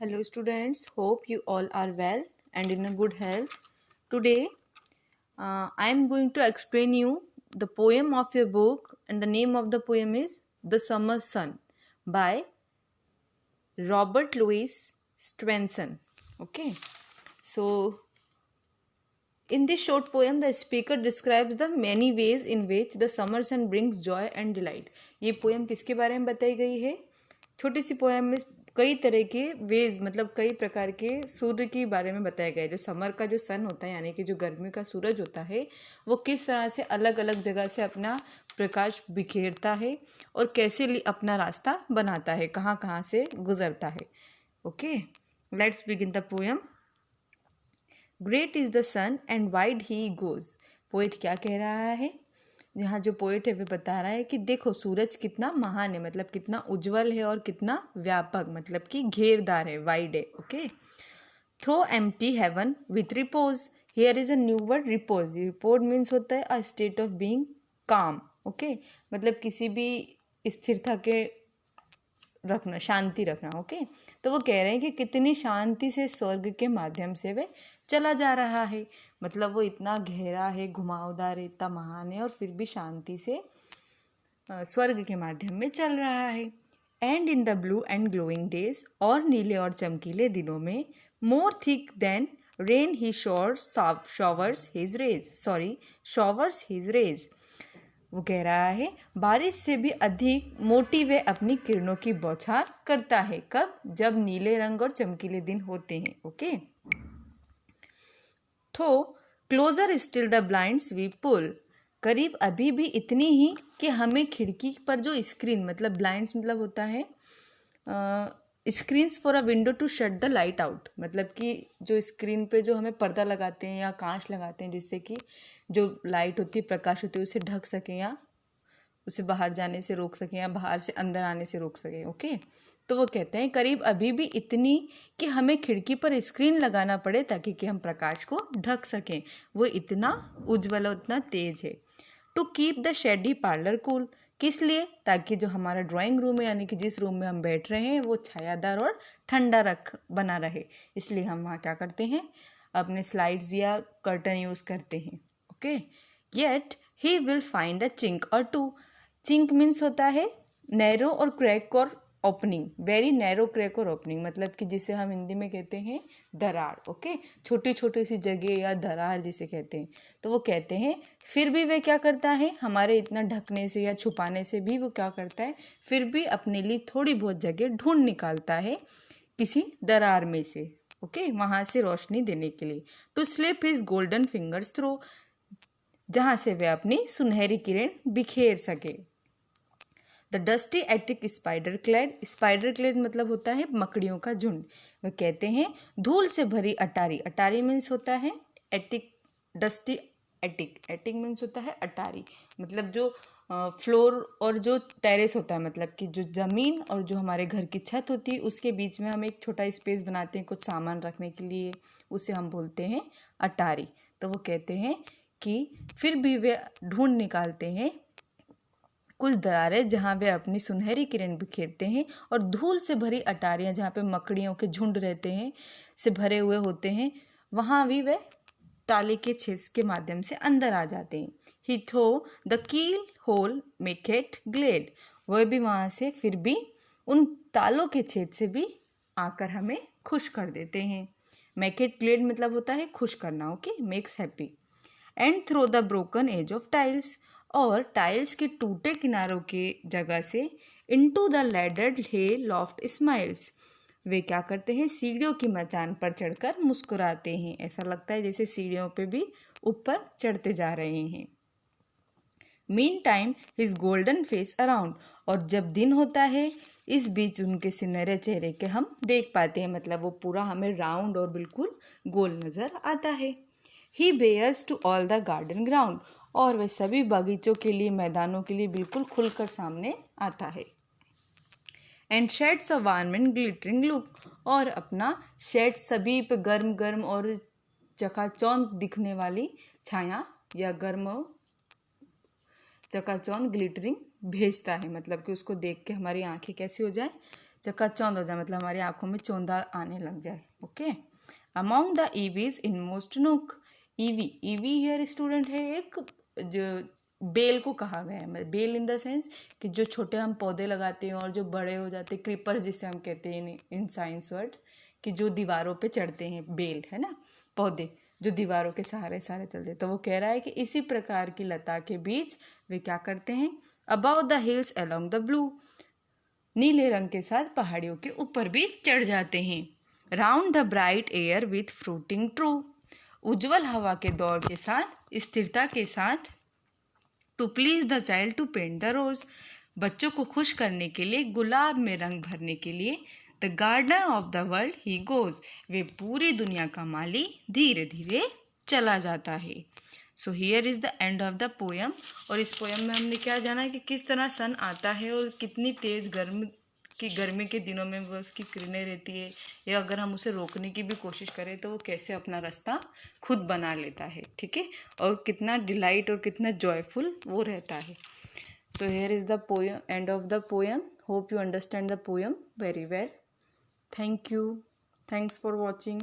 Hello students, hope you all are well and in a good health. Today I am going to explain you the poem of your book, and the name of the poem is The Summer Sun by Robert Louis Stevenson. Okay, so in this short poem the speaker describes the many ways in which the summer sun brings joy and delight. ये poem किसके बारे में बताई गई है? छोटी सी poem में कई तरह के वेज मतलब कई प्रकार के सूर्य के बारे में बताया गया है। जो समर का जो सन होता है यानी कि जो गर्मी का सूरज होता है वो किस तरह से अलग अलग जगह से अपना प्रकाश बिखेरता है और कैसे अपना रास्ता बनाता है, कहाँ कहाँ से गुजरता है। Okay, let's begin the poem. Great is the sun and wide he goes. Poet क्या कह रहा है? यहाँ जो पोइट है वे बता रहा है कि देखो सूरज कितना महान है, मतलब कितना उज्जवल है और कितना व्यापक, मतलब कि घेरदार है, वाइड है। Okay, through empty heaven with repose. Here is a new word, repose. Repose means होता है a state of being calm. Okay, मतलब किसी भी स्थिरता के रखना, शांति रखना। ओके, तो वो कह रहे हैं कि कितनी शांति से स्वर्ग के माध्यम से वे चला जा रहा है, मतलब वो इतना गहरा है, घुमावदार है, इतना महान है और फिर भी शांति से स्वर्ग के माध्यम में चल रहा है। And in the blue and glowing days, और नीले और चमकीले दिनों में, मोर थिक देन रेन ही शॉवर्स हिज रेज। वो कह रहा है बारिश से भी अधिक मोटी वे अपनी किरणों की बौछार करता है। कब? जब नीले रंग और चमकीले दिन होते हैं। ओके, तो closer still the blinds we pull. करीब अभी भी इतनी ही कि हमें खिड़की पर जो स्क्रीन, मतलब ब्लाइंड्स मतलब होता है screens for a window to shut the light out, मतलब कि जो स्क्रीन पे जो हमें पर्दा लगाते हैं या कांच लगाते हैं जिससे कि जो लाइट होती है, प्रकाश होती है, उसे ढक सकें या उसे बाहर जाने से रोक सकें या बाहर से अंदर आने से रोक सकें। ओके, तो वो कहते हैं करीब अभी भी इतनी कि हमें खिड़की पर स्क्रीन लगाना पड़े ताकि कि हम प्रकाश को ढक सकें, वो इतना उज्जवल और इतना तेज है। To keep the shady parlour cool, किस लिए? ताकि जो हमारा ड्राइंग रूम है यानी कि जिस रूम में हम बैठ रहे हैं वो छायादार और ठंडा बना रहे, इसलिए हम वहाँ क्या करते हैं, अपने स्लाइड्स या कर्टन यूज़ करते हैं। Okay, yet he will find a chink और टू। चिंक मीन्स होता है नैरो और क्रैक और ओपनिंग, वेरी नैरो क्रैक और ओपनिंग, मतलब कि जिसे हम हिंदी में कहते हैं दरार। ओके, छोटी छोटी सी जगह या दरार जिसे कहते हैं। तो वो कहते हैं फिर भी वे क्या करता है, हमारे इतना ढकने से या छुपाने से भी वो क्या करता है, फिर भी अपने लिए थोड़ी बहुत जगह ढूंढ निकालता है किसी दरार में से। ओके, वहाँ से रोशनी देने के लिए। To slip his golden fingers through, जहाँ से वे अपनी सुनहरी किरण बिखेर सके। The dusty attic spider clad मतलब होता है मकड़ियों का झुंड। वे कहते हैं धूल से भरी अटारी, अटारी मीन्स होता है एटिक, डस्टी एटिक मीन्स होता है अटारी, मतलब जो फ्लोर और जो टेरेस होता है, मतलब कि जो ज़मीन और जो हमारे घर की छत होती है उसके बीच में हम एक छोटा स्पेस बनाते हैं कुछ सामान रखने के लिए, उसे हम बोलते हैं अटारी। तो वो कहते हैं कि फिर भी वे ढूंढ निकालते हैं कुछ दरारें जहाँ वे अपनी सुनहरी किरण बिखेरते हैं, और धूल से भरी अटारियाँ जहाँ पे मकड़ियों के झुंड रहते हैं से भरे हुए होते हैं, वहाँ भी वे ताले के छेद के माध्यम से अंदर आ जाते हैं। ही थ्रो द कील होल मेक इट ग्लेड, वह भी वहाँ से फिर भी उन तालों के छेद से भी आकर हमें खुश कर देते हैं। मेक इट ग्लेड मतलब होता है खुश करना। Okay, makes happy. And throw the broken edge of tiles, और टाइल्स के टूटे किनारों के जगह से into the laddered hay loft smiles, वे क्या करते हैं, सीढ़ियों की मचान पर चढ़कर मुस्कुराते हैं, ऐसा लगता है जैसे सीढ़ियों पे भी ऊपर चढ़ते जा रहे हैं। Mean time his golden face around, और जब दिन होता है इस बीच उनके सुनहरे चेहरे के हम देख पाते हैं, मतलब वो पूरा हमें राउंड और बिल्कुल गोल नज़र आता है। He bears to all the garden ground, और वह सभी बगीचों के लिए, मैदानों के लिए बिल्कुल खुलकर सामने आता है। And shades a warm and glittering look, और अपना शेड सभी पे गर्म गर्म और चकाचौंध दिखने वाली छाया या गर्म चकाचौंध ग्लिटरिंग भेजता है, मतलब कि उसको देख के हमारी आंखें कैसी हो जाए, चकाचौंध हो जाए, मतलब हमारी आंखों में चौंधा आने लग जाए। Okay, among the EVs in most nook, EV, EV here student है एक जो बेल को कहा गया है, मतलब बेल इन द सेंस कि जो छोटे हम पौधे लगाते हैं और जो बड़े हो जाते हैं, क्रीपर्स जिसे हम कहते हैं इन साइंस वर्ड्स, कि जो दीवारों पे चढ़ते हैं, बेल है ना, पौधे जो दीवारों के सहारे सहारे चलते। तो वो कह रहा है कि इसी प्रकार की लता के बीच वे क्या करते हैं, about the hills along the blue, नीले रंग के साथ पहाड़ियों के ऊपर भी चढ़ जाते हैं। Round the bright air with fruiting true, उज्जवल हवा के दौर के साथ, स्थिरता के साथ, to please the child to paint the rose, बच्चों को खुश करने के लिए, गुलाब में रंग भरने के लिए, the gardener of the world he goes, वे पूरी दुनिया का माली धीरे धीरे चला जाता है। So here is the end of the poem. और इस पोएम में हमने क्या जाना कि किस तरह सन आता है और कितनी तेज़ गर्मी के दिनों में वो उसकी किरणें रहती है, या अगर हम उसे रोकने की भी कोशिश करें तो वो कैसे अपना रास्ता खुद बना लेता है। ठीक है, और कितना डिलाइट और कितना जॉयफुल वो रहता है। So here is the poem, and of the poem. Hope you understand the poem very well. Thank you, thanks for watching.